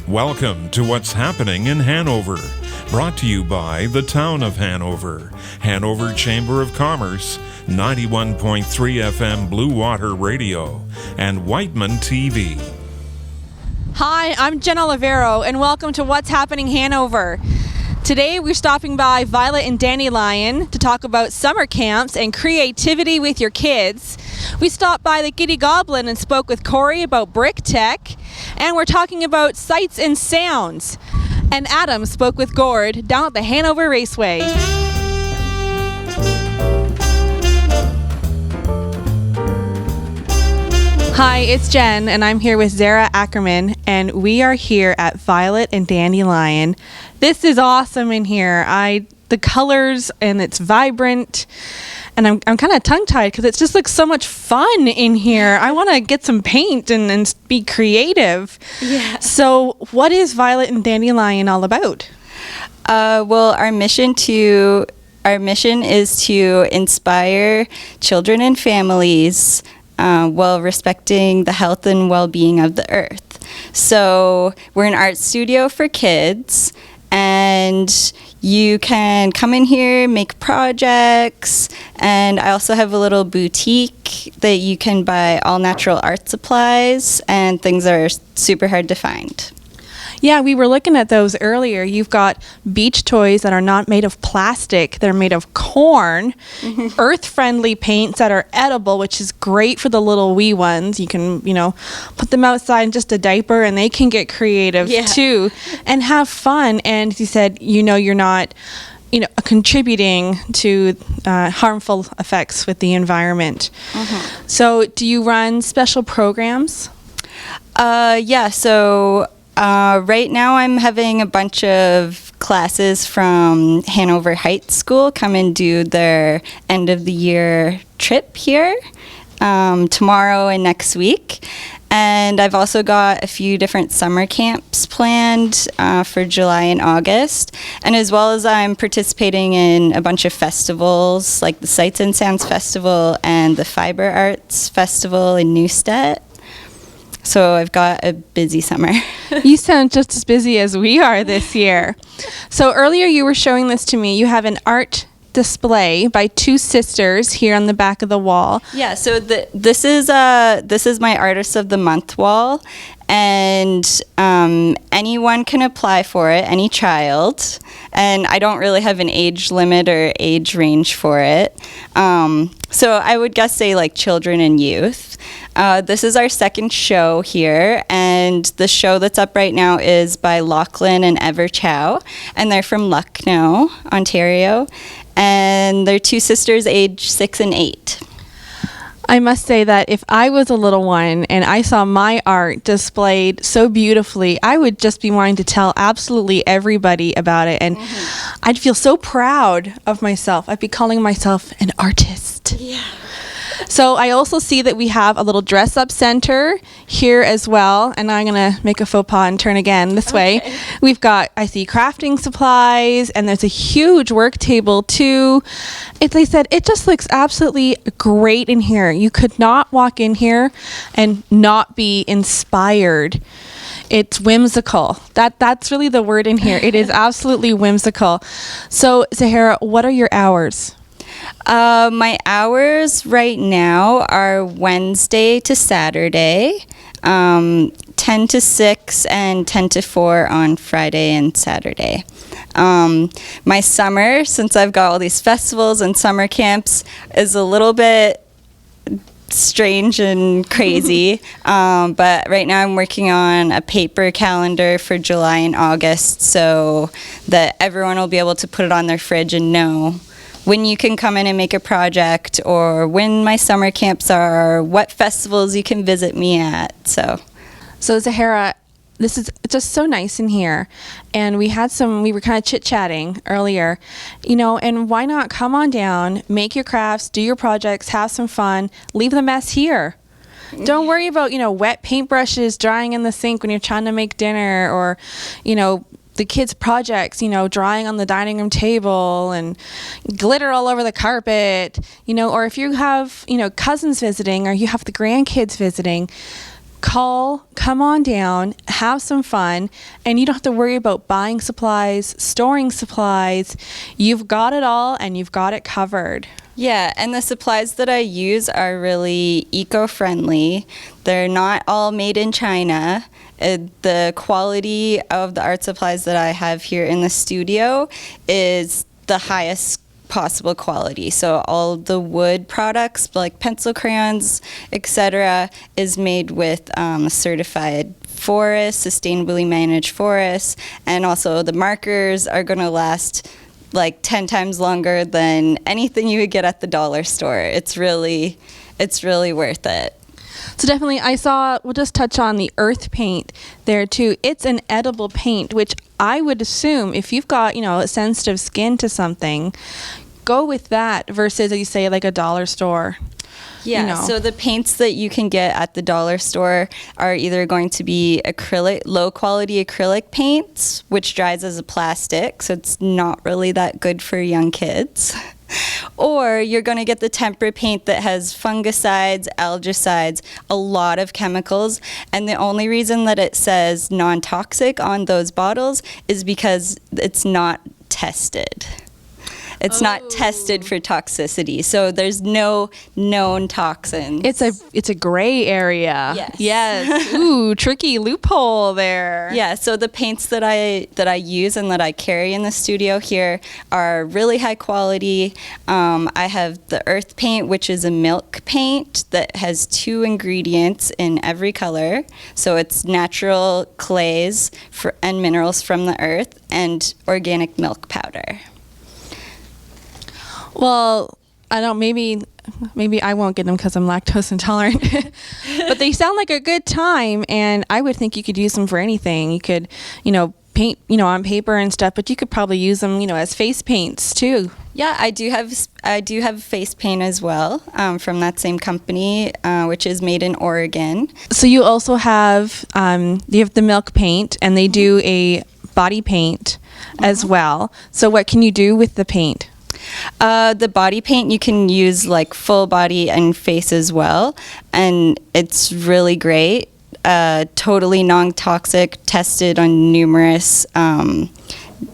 Welcome to What's Happening in Hanover, brought to you by the Town of Hanover, Hanover Chamber of Commerce, 91.3 FM Bluewater Radio, and Wightman TV. Hi, I'm Jen Olivero, and welcome to What's Happening Hanover. Today we're stopping by Violet and Dandelion to talk about summer camps and creativity with your kids. We stopped by the Giddy Goblin and spoke with Cory about BrickTech, and we're talking about sights and sounds. And Adam spoke with Gord down at the Hanover Raceway. Hi, it's Jen, and I'm here with Zarah Ackerman, and we are here at Violet and Dandelion. This is awesome in here. The colors, and it's vibrant, and I'm kind of tongue-tied because it just looks so much fun in here. I want to get some paint and be creative. Yeah. So what is Violet and Dandelion all about? Well, our mission is to inspire children and families while respecting the health and well-being of the earth. So we're an art studio for kids, and you can come in here, make projects, and I also have a little boutique that you can buy all natural art supplies and things that are super hard to find. Yeah, we were looking at those earlier. You've got beach toys that are not made of plastic. They're made of corn, earth-friendly paints that are edible, which is great for the little wee ones. You can, put them outside in just a diaper, and they can get creative too and have fun. And as you said, you're not, contributing to harmful effects with the environment. So do you run special programs? Right now I'm having a bunch of classes from Hanover Heights School come and do their end of the year trip here tomorrow and next week. And I've also got a few different summer camps planned for July and August. And as well as I'm participating in a bunch of festivals like the Sights and Sounds Festival and the Fiber Arts Festival in Newstead. So I've got a busy summer. You sound just as busy as we are this year. So earlier you were showing this to me. You have an art display by two sisters here on the back of the wall. Yeah, so this is my Artist of the Month wall, and anyone can apply for it, any child. And I don't really have an age limit or age range for it. So I would say like children and youth. This is our second show here, and the show that's up right now is by Lachlan and Ever Chow, and they're from Lucknow, Ontario, and they're two sisters aged 6 and 8. I must say that if I was a little one and I saw my art displayed so beautifully, I would just be wanting to tell absolutely everybody about it, and I'd feel so proud of myself. I'd be calling myself an artist. Yeah. So I also see that we have a little dress-up center here as well, and I'm going to make a faux pas and turn again this way. We've got, I see, crafting supplies, and there's a huge work table too. As I said, it just looks absolutely great in here. You could not walk in here and not be inspired. It's whimsical. That's really the word in here. It is absolutely whimsical. So, Zarah, what are your hours? My hours right now are Wednesday to Saturday, 10 to 6 and 10 to 4 on Friday and Saturday. My summer, since I've got all these festivals and summer camps, is a little bit strange and crazy, but right now I'm working on a paper calendar for July and August so that everyone will be able to put it on their fridge and know when you can come in and make a project, or when my summer camps are, what festivals you can visit me at. So Zarah, this is just so nice in here, and we were kind of chit-chatting earlier, and why not come on down, make your crafts, do your projects, have some fun, leave the mess here. Don't worry about, wet paintbrushes drying in the sink when you're trying to make dinner, or, the kids' projects, drawing on the dining room table and glitter all over the carpet, or if you have, cousins visiting or you have the grandkids visiting, come on down, have some fun, and you don't have to worry about buying supplies, storing supplies. You've got it all, and you've got it covered. Yeah, and the supplies that I use are really eco-friendly. They're not all made in China. The quality of the art supplies that I have here in the studio is the highest possible quality. So all the wood products like pencil crayons, etc., is made with certified forests, sustainably managed forests, and also the markers are going to last like 10 times longer than anything you would get at the dollar store. It's really worth it. So definitely, we'll just touch on the earth paint there too. It's an edible paint, which I would assume if you've got, a sensitive skin to something, go with that versus, as you say, like a dollar store. Yeah, so the paints that you can get at the dollar store are either going to be low quality acrylic paints, which dries as a plastic, so it's not really that good for young kids. Or you're going to get the tempera paint that has fungicides, algicides, a lot of chemicals, and the only reason that it says non-toxic on those bottles is because it's not tested. It's not tested for toxicity, so there's no known toxins. It's a gray area. Yes. Ooh, tricky loophole there. Yeah. So the paints that I use and that I carry in the studio here are really high quality. I have the earth paint, which is a milk paint that has 2 ingredients in every color. So it's natural clays and minerals from the earth and organic milk powder. Well, I don't. Maybe I won't get them because I'm lactose intolerant. But they sound like a good time, and I would think you could use them for anything. You could, paint, on paper and stuff. But you could probably use them, as face paints too. Yeah, I do have face paint as well from that same company, which is made in Oregon. So you also have the milk paint, and they do a body paint as well. So what can you do with the paint? The body paint you can use like full body and face as well, and it's really great. Totally non-toxic, tested on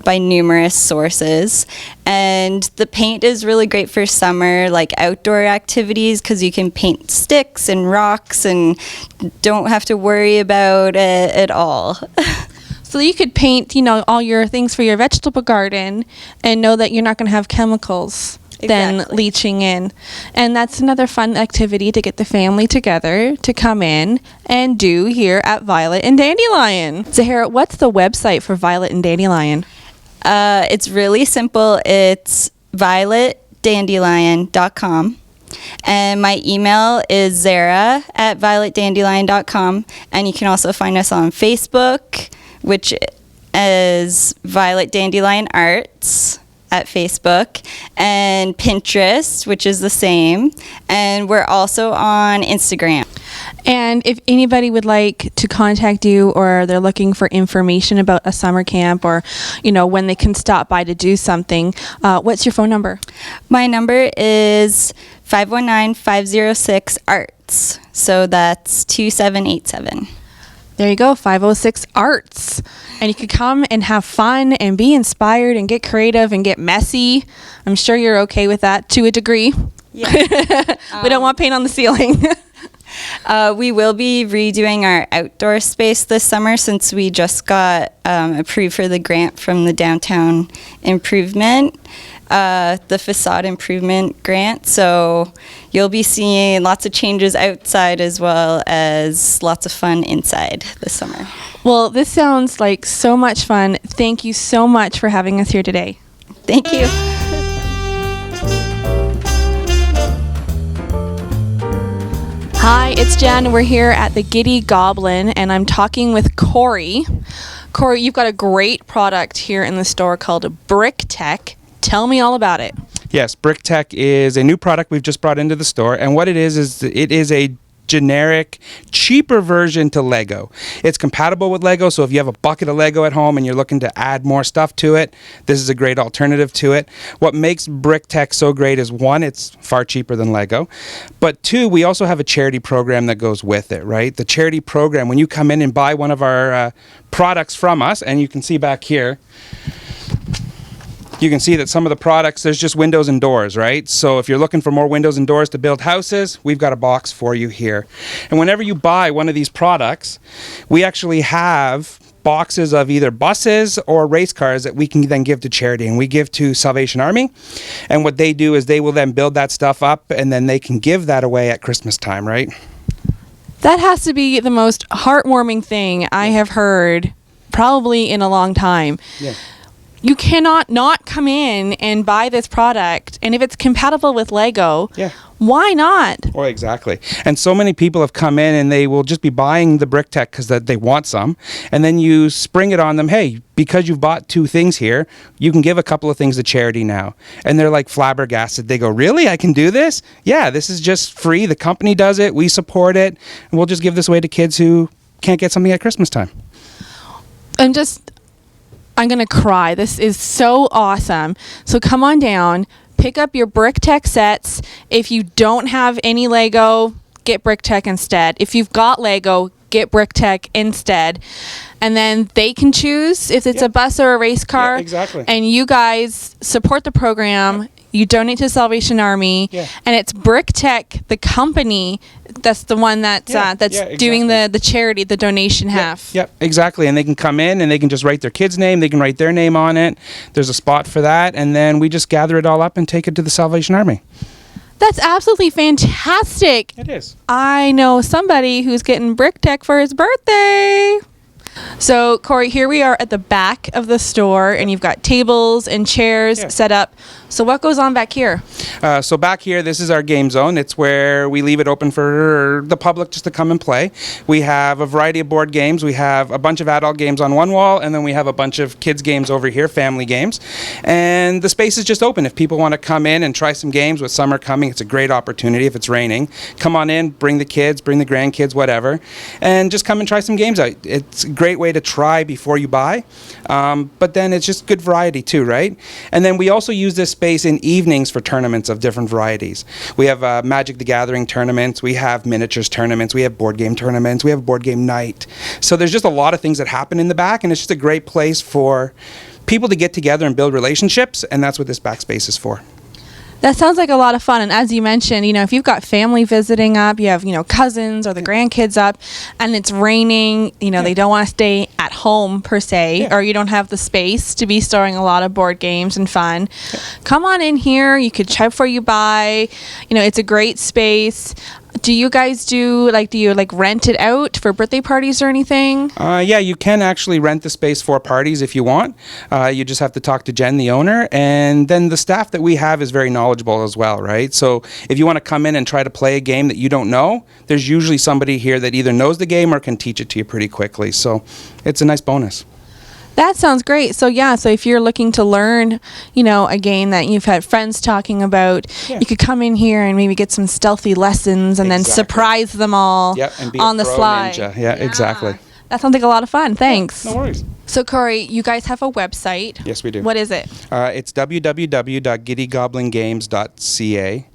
by numerous sources, and the paint is really great for summer, like outdoor activities, because you can paint sticks and rocks and don't have to worry about it at all. So you could paint, all your things for your vegetable garden and know that you're not going to have chemicals then leaching in. And that's another fun activity to get the family together to come in and do here at Violet and Dandelion. Zarah, what's the website for Violet and Dandelion? It's really simple. It's violetdandelion.com. And my email is zarah@violetdandelion.com. And you can also find us on Facebook, which is Violet Dandelion Arts at Facebook, and Pinterest, which is the same. And we're also on Instagram. And if anybody would like to contact you, or they're looking for information about a summer camp, or, when they can stop by to do something, what's your phone number? My number is 519-506-ARTS. So that's 2787. There you go, 506 Arts. And you could come and have fun and be inspired and get creative and get messy. I'm sure you're okay with that to a degree. Yeah. We don't want paint on the ceiling. We will be redoing our outdoor space this summer since we just got approved for the grant from the downtown improvement, the facade improvement grant. So you'll be seeing lots of changes outside as well as lots of fun inside this summer. Well, this sounds like so much fun. Thank you so much for having us here today. Thank you. Hi, it's Jen. We're here at the Giddy Goblin, and I'm talking with Cory. Cory, you've got a great product here in the store called BrickTech. Tell me all about it. Yes, BrickTech is a new product we've just brought into the store, and what it is it is a generic, cheaper version to Lego. It's compatible with Lego, so if you have a bucket of Lego at home and you're looking to add more stuff to it, this is a great alternative to it. What makes BrickTech so great is, one, it's far cheaper than Lego, but two, we also have a charity program that goes with it, right? The charity program, when you come in and buy one of our products from us, and you can see back here, you can see that some of the products, there's just windows and doors, right? So if you're looking for more windows and doors to build houses, we've got a box for you here. And whenever you buy one of these products, we actually have boxes of either buses or race cars that we can then give to charity, and we give to Salvation Army. And what they do is they will then build that stuff up, and then they can give that away at Christmas time, right? That has to be the most heartwarming thing I have heard probably in a long time. Yeah. You cannot not come in and buy this product, and if it's compatible with Lego, why not? Oh, exactly. And so many people have come in and they will just be buying the BrickTech because they want some, and then you spring it on them, hey, because you've bought 2 things here, you can give a couple of things to charity now. And they're like flabbergasted. They go, really? I can do this? Yeah, this is just free. The company does it. We support it. And we'll just give this away to kids who can't get something at Christmas time. I'm going to cry. This is so awesome. So come on down, pick up your BrickTech sets. If you don't have any Lego, get BrickTech instead. If you've got Lego, get BrickTech instead. And then they can choose if it's a bus or a race car. Yeah, exactly. And you guys support the program. You donate to Salvation Army, and it's BrickTech, the company, that's the one that's doing the charity, the donation half. Yep, exactly. And they can come in and they can just write their kid's name. They can write their name on it. There's a spot for that. And then we just gather it all up and take it to the Salvation Army. That's absolutely fantastic. It is. I know somebody who's getting BrickTech for his birthday. So, Cory, here we are at the back of the store, and you've got tables and chairs set up. So what goes on back here? So back here, this is our game zone. It's where we leave it open for the public just to come and play. We have a variety of board games. We have a bunch of adult games on one wall, and then we have a bunch of kids games over here, family games. And the space is just open. If people want to come in and try some games with summer coming, it's a great opportunity. If it's raining, come on in, bring the kids, bring the grandkids, whatever, and just come and try some games out. It's a great way to try before you buy, but then it's just good variety too, right? And then we also use this space in evenings for tournaments of different varieties. We have Magic the Gathering tournaments, we have miniatures tournaments, we have board game tournaments, we have board game night. So there's just a lot of things that happen in the back, and it's just a great place for people to get together and build relationships, and that's what this back space is for. That sounds like a lot of fun. And as you mentioned, if you've got family visiting up, you have, cousins or the grandkids up, and it's raining, they don't want to stay at home per se, or you don't have the space to be storing a lot of board games and fun. Come on in here. You could try before you buy. It's a great space. Do you guys do you rent it out for birthday parties or anything? Yeah, you can actually rent the space for parties if you want. You just have to talk to Jen, the owner, and then the staff that we have is very knowledgeable as well, right? So if you want to come in and try to play a game that you don't know, there's usually somebody here that either knows the game or can teach it to you pretty quickly. So it's a nice bonus. That sounds great. So if you're looking to learn, a game that you've had friends talking about, you could come in here and maybe get some stealthy lessons and then surprise them all and be on the fly. Ninja. Yeah, exactly. That sounds like a lot of fun. Thanks. No worries. So, Cory, you guys have a website. Yes, we do. What is it? It's www.giddygoblingames.ca.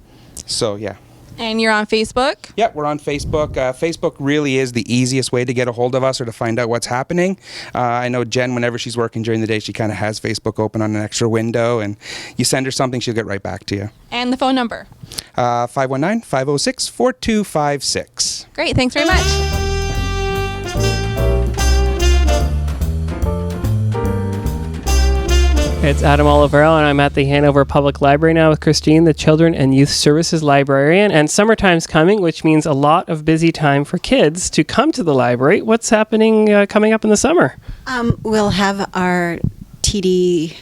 So, yeah. And you're on Facebook? Yep, we're on Facebook. Facebook really is the easiest way to get a hold of us or to find out what's happening. I know Jen, whenever she's working during the day, she kind of has Facebook open on an extra window, and you send her something, she'll get right back to you. And the phone number? 519-506-4256. Great, thanks very much. It's Adam Olivero, and I'm at the Hanover Public Library now with Christine, the Children and Youth Services Librarian. And summertime's coming, which means a lot of busy time for kids to come to the library. What's happening coming up in the summer? We'll have our TD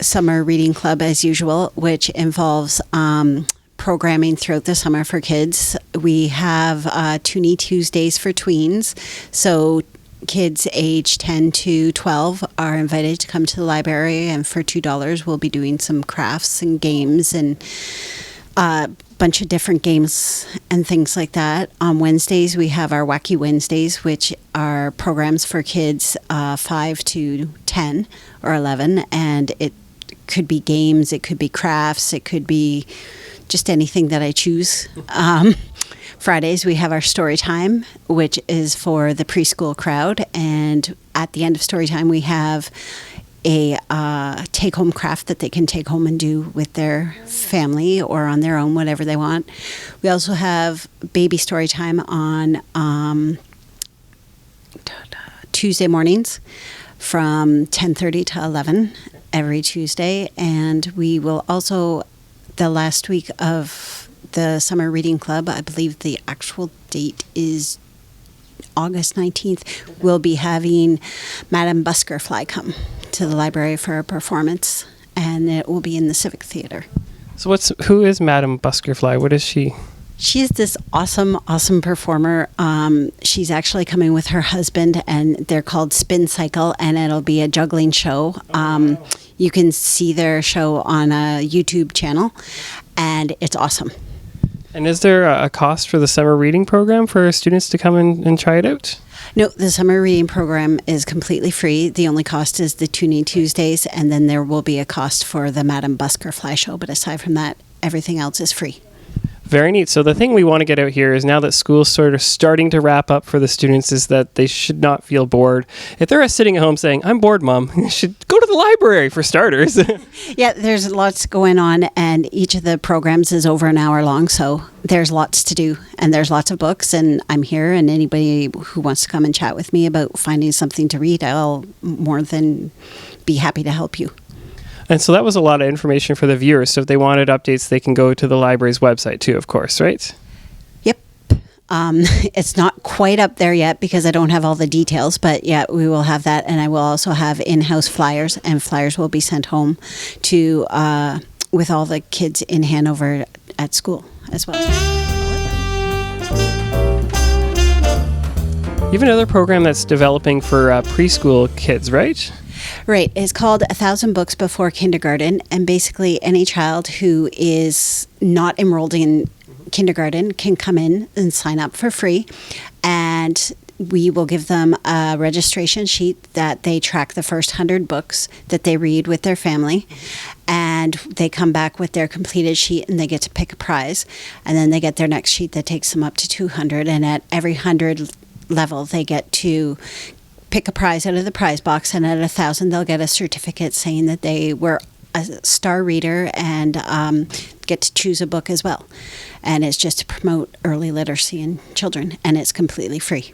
Summer Reading Club as usual, which involves programming throughout the summer for kids. We have Toonie Tuesdays for tweens. So kids age 10 to 12 are invited to come to the library, and for $2 we'll be doing some crafts and games and a bunch of different games and things like that. On Wednesdays, we have our Wacky Wednesdays, which are programs for kids 5 to 10 or 11. And it could be games, it could be crafts, it could be just anything that I choose. Fridays, we have our story time, which is for the preschool crowd. And at the end of story time, we have a take-home craft that they can take home and do with their family or on their own, whatever they want. We also have baby story time on Tuesday mornings from 10:30 to 11 every Tuesday. And we will also, the last week of the Summer Reading Club, I believe the actual date is August 19th, we'll be having Madame Buskerfly come to the library for a performance, and it will be in the Civic Theater. So who is Madame Buskerfly? What is she? She's this awesome performer. She's actually coming with her husband, and they're called Spin Cycle, and it'll be a juggling show. You can see their show on a YouTube channel, and it's awesome. And is there a cost for the summer reading program for students to come and try it out? No, the summer reading program is completely free. The only cost is the Toonie Tuesdays, and then there will be a cost for the Madame Buskerfly show. But aside from that, everything else is free. Very neat. So the thing we want to get out here is now that school's sort of starting to wrap up for the students is that they should not feel bored. If they're sitting at home saying, "I'm bored, Mom," you should go to the library for starters. Yeah, there's lots going on, and each of the programs is over an hour long, so there's lots to do, and there's lots of books, and I'm here, and anybody who wants to come and chat with me about finding something to read, I'll more than be happy to help you. And so that was a lot of information for the viewers. So if they wanted updates, they can go to the library's website too, of course, right? Yep. It's not quite up there yet because I don't have all the details, but yeah, we will have that. And I will also have in-house flyers, and flyers will be sent home to with all the kids in Hanover at school as well. You have another program that's developing for preschool kids, right? Right. It's called 1,000 Books Before Kindergarten. And basically any child who is not enrolled in kindergarten can come in and sign up for free. And we will give them a registration sheet that they track the first 100 books that they read with their family. And they come back with their completed sheet and they get to pick a prize. And then they get their next sheet that takes them up to 200. And at every 100 level, they get to pick a prize out of the prize box, and at 1,000 they'll get a certificate saying that they were a star reader and get to choose a book as well. And it's just to promote early literacy in children, and it's completely free.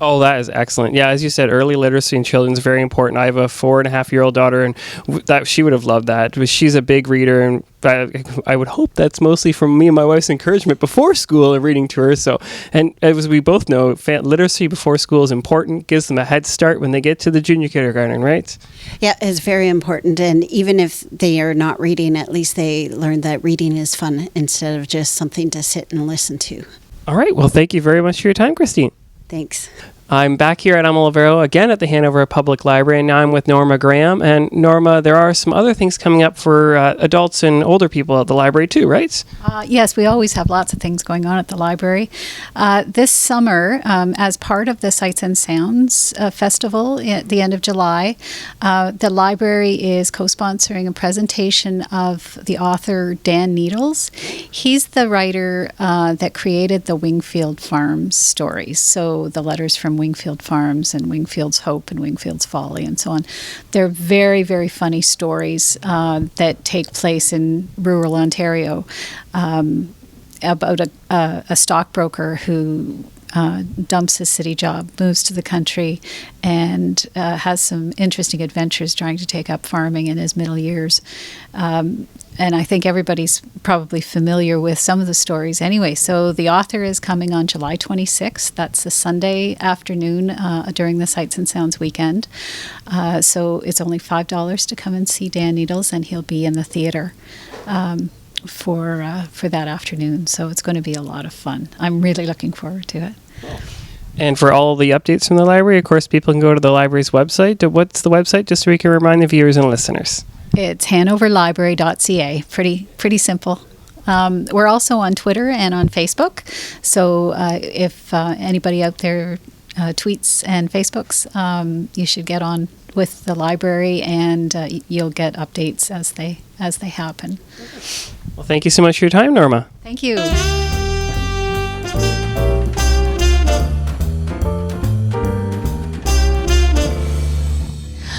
Oh, that is excellent. Yeah, as you said, early literacy in children is very important. I have a 4.5-year-old daughter, and that she would have loved that. She's a big reader, and I would hope that's mostly from me and my wife's encouragement before school and reading to her. So, and as we both know, literacy before school is important. Gives them a head start when they get to the junior kindergarten, right? Yeah, it's very important. And even if they are not reading, at least they learn that reading is fun instead of just something to sit and listen to. All right. Well, thank you very much for your time, Christine. Thanks. I'm back here at Olivero again at the Hanover Public Library, and now I'm with Norma Graham. And Norma, there are some other things coming up for adults and older people at the library too, right? Yes, we always have lots of things going on at the library. This summer, as part of the Sights and Sounds Festival at the end of July, the library is co-sponsoring a presentation of the author Dan Needles. He's the writer that created the Wingfield Farms stories, so the letters from Wingfield Farms and Wingfield's Hope and Wingfield's Folly and so on. They're very, very funny stories that take place in rural Ontario about a stockbroker who dumps his city job, moves to the country, and has some interesting adventures trying to take up farming in his middle years. And I think everybody's probably familiar with some of the stories anyway. So the author is coming on July 26th. That's a Sunday afternoon during the Sights and Sounds weekend. So it's only $5 to come and see Dan Needles, and he'll be in the theater for that afternoon. So it's going to be a lot of fun. I'm really looking forward to it. And for all the updates from the library, of course, people can go to the library's website. What's the website, just so we can remind the viewers and listeners? It's hanoverlibrary.ca. Pretty simple. We're also on Twitter and on Facebook. So if anybody out there tweets and Facebooks, you should get on with the library, and you'll get updates as they happen. Well, thank you so much for your time, Norma. Thank you.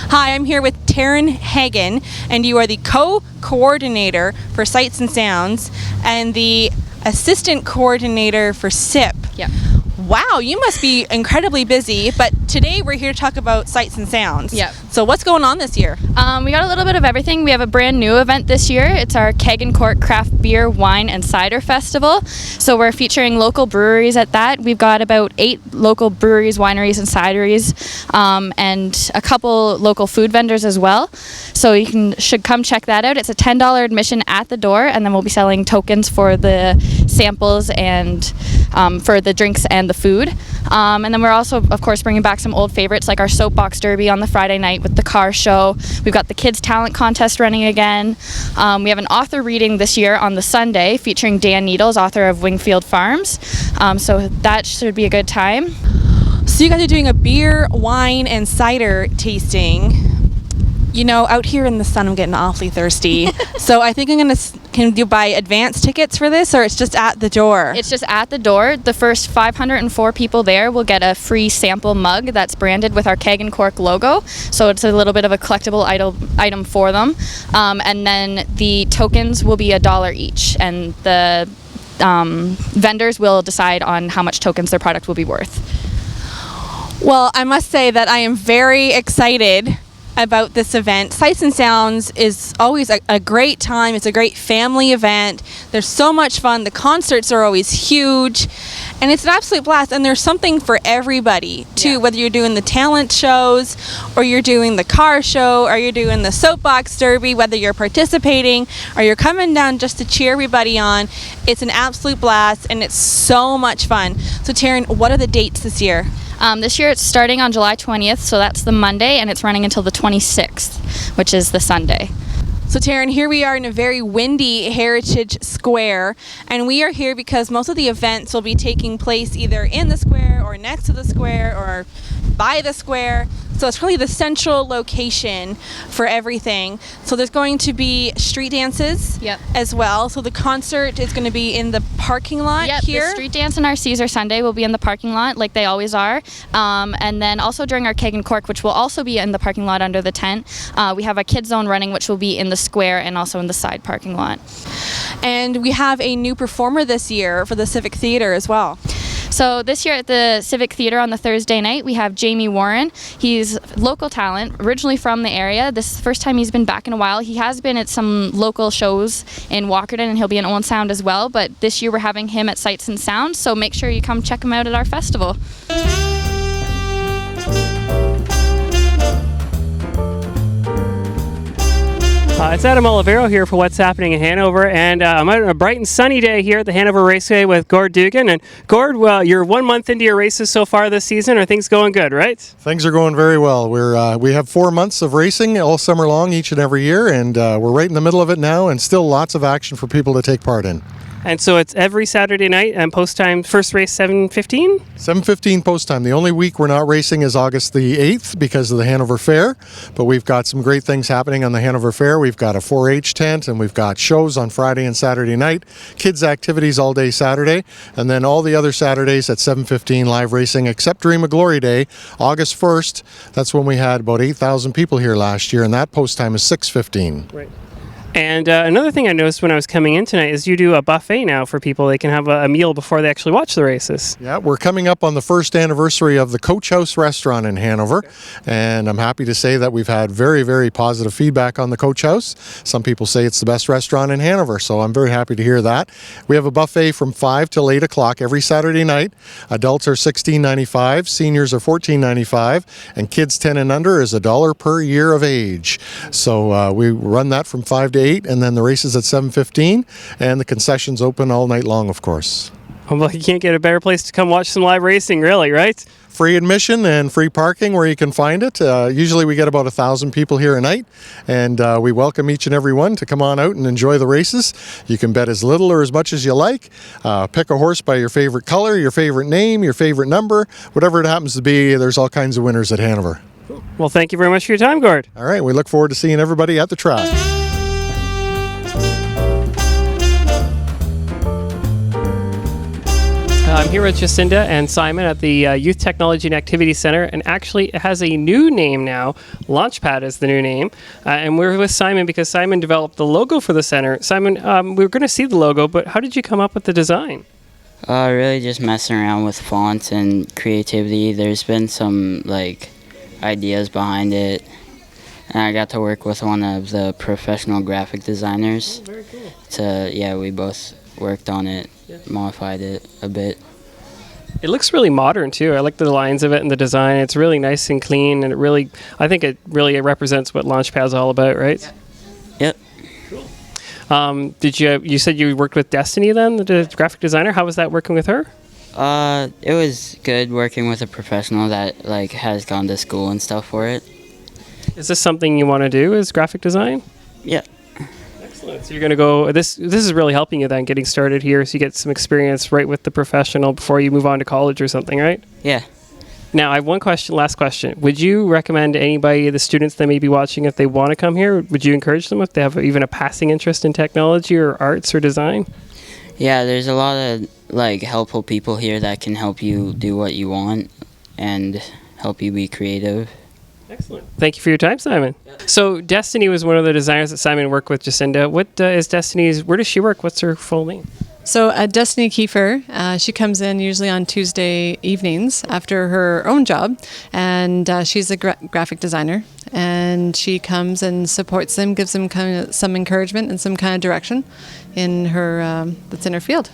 Hi, I'm here with Taryn Hagan, and you are the co-coordinator for Sights and Sounds and the assistant coordinator for SIP. Yep. Wow, you must be incredibly busy, but today we're here to talk about Sights and Sounds. Yep. So what's going on this year? We got a little bit of everything. We have a brand new event this year. It's our Keg and Cork Craft Beer, Wine and Cider Festival. So we're featuring local breweries at that. We've got about 8 local breweries, wineries and cideries, and a couple local food vendors as well. So you should come check that out. It's a $10 admission at the door, and then we'll be selling tokens for the samples and for the drinks and the food. And then we're also, of course, bringing back some old favorites like our soapbox derby on the Friday night with the car show. We've got the kids talent contest running again. We have an author reading this year on the Sunday featuring Dan Needles, author of Wingfield Farms. So that should be a good time. So you guys are doing a beer, wine, and cider tasting. You know, out here in the sun, I'm getting awfully thirsty. So I think can you buy advance tickets for this, or it's just at the door? It's just at the door. The first 504 people there will get a free sample mug that's branded with our Keg and Cork logo. So it's a little bit of a collectible item for them. And then the tokens will be $1 each, and the vendors will decide on how much tokens their product will be worth. Well, I must say that I am very excited about this event. Sights and Sounds is always a great time. It's a great family event. There's so much fun. The concerts are always huge, and it's an absolute blast. And there's something for everybody too, whether you're doing the talent shows or you're doing the car show or you're doing the soapbox derby, whether you're participating or you're coming down just to cheer everybody on. It's an absolute blast, and it's so much fun. So Taryn, what are the dates this year? This year it's starting on July 20th, so that's the Monday, and it's running until the 26th, which is the Sunday. So Taryn, here we are in a very windy Heritage Square, and we are here because most of the events will be taking place either in the square or next to the square or by the square. So it's really the central location for everything. So there's going to be street dances as well. So the concert is going to be in the parking lot here. The street dance and our Caesar Sunday will be in the parking lot like they always are. And then also during our Keg and Cork, which will also be in the parking lot under the tent, we have a kids zone running, which will be in the square and also in the side parking lot. And we have a new performer this year for the Civic Theater as well. So this year at the Civic Theater on the Thursday night, we have Jamie Warren. He's local talent, originally from the area. This is the first time he's been back in a while. He has been at some local shows in Walkerton, and he'll be in Owen Sound as well. But this year we're having him at Sights and Sounds, so make sure you come check him out at our festival. It's Adam Olivero here for What's Happening in Hanover, and I'm out on a bright and sunny day here at the Hanover Raceway with Gord Duggan. And Gord, well, you're 1 month into your races so far this season. Are things going good, right? Things are going very well. We have 4 months of racing all summer long, each and every year, and we're right in the middle of it now, and still lots of action for people to take part in. And so it's every Saturday night and post time, first race 7:15? 7:15 post time. The only week we're not racing is August the 8th because of the Hanover Fair, but we've got some great things happening on the Hanover Fair. We've got a 4-H tent, and we've got shows on Friday and Saturday night, kids activities all day Saturday, and then all the other Saturdays at 7:15 live racing, except Dream of Glory Day, August 1st. That's when we had about 8,000 people here last year, and that post time is 6:15. Right. And another thing I noticed when I was coming in tonight is you do a buffet now for people. They can have a meal before they actually watch the races. Yeah, we're coming up on the first anniversary of the Coach House restaurant in Hanover, and I'm happy to say that we've had very, very positive feedback on the Coach House. Some people say it's the best restaurant in Hanover, so I'm very happy to hear that. We have a buffet from 5 till 8 o'clock every Saturday night. Adults are $16.95, seniors are $14.95, and kids 10 and under is $1 per year of age. So we run that from 5 to 8, and then the races at 7:15, and the concessions open all night long, of course. Well, you can't get a better place to come watch some live racing, really, right? Free admission and free parking where you can find it. Usually we get about 1,000 people here a night, and we welcome each and every one to come on out and enjoy the races. You can bet as little or as much as you like. Pick a horse by your favorite color, your favorite name, your favorite number, whatever it happens to be. There's all kinds of winners at Hanover. Well, thank you very much for your time, Gord. All right, we look forward to seeing everybody at the track. I'm here with Jacinda and Simon at the Youth Technology and Activity Center, and actually it has a new name now. Launchpad is the new name, and we're with Simon because Simon developed the logo for the center. Simon, we were going to see the logo, but how did you come up with the design? Really just messing around with fonts and creativity. There's been some ideas behind it, and I got to work with one of the professional graphic designers. Oh, very cool. We both worked on it, modified it a bit. It looks really modern too. I like the lines of it and the design. It's really nice and clean, and I think it really represents what Launchpad's all about, right? Yep. Cool. You said you worked with Destiny then, the graphic designer? How was that working with her? It was good working with a professional that has gone to school and stuff for it. Is this something you want to do, is graphic design? Yeah. Excellent. So you're going to go, this is really helping you then getting started here, so you get some experience right with the professional before you move on to college or something, right? Yeah. Now, I have last question. Would you recommend anybody, the students that may be watching, if they want to come here, would you encourage them if they have even a passing interest in technology or arts or design? Yeah, there's a lot of helpful people here that can help you do what you want and help you be creative. Excellent. Thank you for your time, Simon. So Destiny was one of the designers that Simon worked with, Jacinda. What is Destiny's, where does she work? What's her full name? So Destiny Kiefer, she comes in usually on Tuesday evenings after her own job, and she's a graphic designer, and she comes and supports them, gives them kind of some encouragement and some kind of direction in her that's in her field.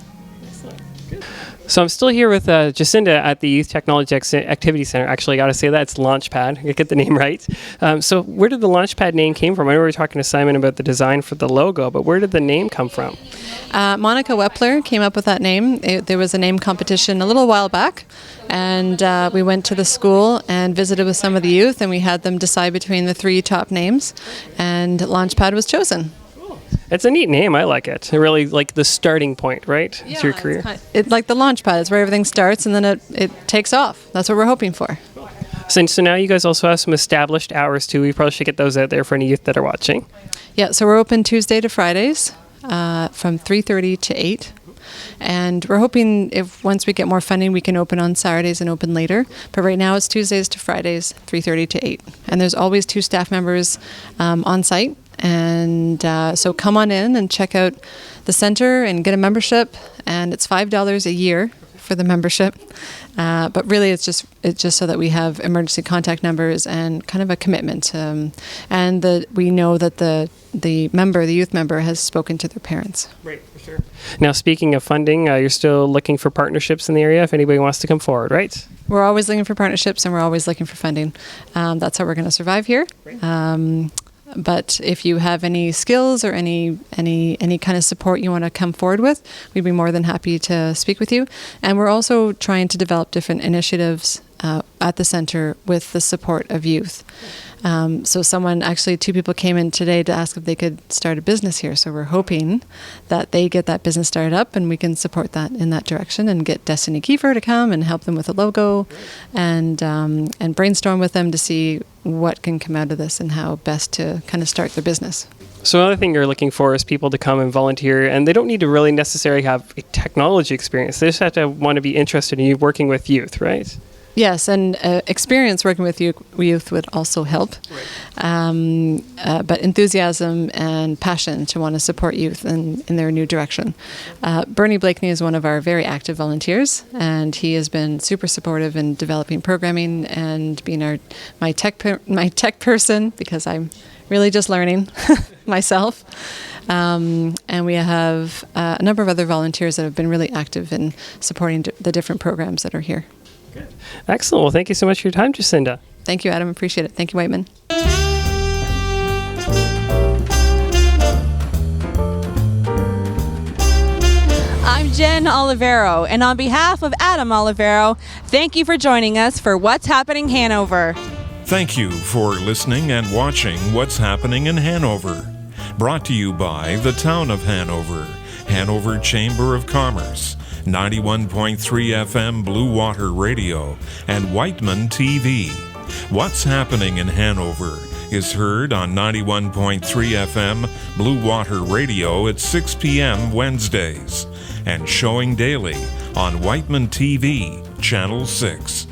Excellent. Good. So I'm still here with Jacinda at the Youth Technology Activity Center. Actually, I got to say that it's Launchpad. I get the name right. So where did the Launchpad name came from? I know we were talking to Simon about the design for the logo, but where did the name come from? Monica Wepler came up with that name. There was a name competition a little while back, and we went to the school and visited with some of the youth, and we had them decide between the 3 top names, and Launchpad was chosen. It's a neat name. I like it. It really like the starting point, right? Yeah, it's your career. It's like the launch pad. It's where everything starts and then it takes off. That's what we're hoping for. So now you guys also have some established hours too. We probably should get those out there for any youth that are watching. Yeah, so we're open Tuesday to Fridays from 3:30 to 8. And we're hoping if once we get more funding, we can open on Saturdays and open later. But right now it's Tuesdays to Fridays, 3:30 to 8. And there's always 2 staff members on site. And so come on in and check out the center and get a membership. And it's $5 a year for the membership. But really it's just so that we have emergency contact numbers and kind of a commitment. And we know that the youth member has spoken to their parents. Right, for sure. Now, speaking of funding, you're still looking for partnerships in the area if anybody wants to come forward, right? We're always looking for partnerships and we're always looking for funding. That's how we're going to survive here. But if you have any skills or any kind of support you want to come forward with, we'd be more than happy to speak with you. And we're also trying to develop different initiatives at the center with the support of youth. So 2 people came in today to ask if they could start a business here. So we're hoping that they get that business started up and we can support that in that direction and get Destiny Kiefer to come and help them with a logo and brainstorm with them to see what can come out of this and how best to kind of start their business. So another thing you're looking for is people to come and volunteer, and they don't need to really necessarily have a technology experience. They just have to want to be interested in you working with youth, right? Yes, and experience working with youth would also help. Right. But enthusiasm and passion to want to support youth in their new direction. Bernie Blakeney is one of our very active volunteers, and he has been super supportive in developing programming and being my tech person, because I'm really just learning myself. And we have a number of other volunteers that have been really active in supporting the different programs that are here. Good. Excellent. Well, thank you so much for your time, Jacinda. Thank you, Adam. Appreciate it. Thank you, Wightman. I'm I'm Jen Olivero, and on behalf of Adam Olivero, thank you for joining us for What's Happening Hanover. Thank you for listening and watching What's Happening in Hanover. Brought to you by the Town of Hanover, Hanover Chamber of Commerce, 91.3 FM Bluewater Radio, and Wightman TV. What's Happening in Hanover is heard on 91.3 FM Bluewater Radio at 6 p.m. Wednesdays and showing daily on Wightman TV, Channel 6.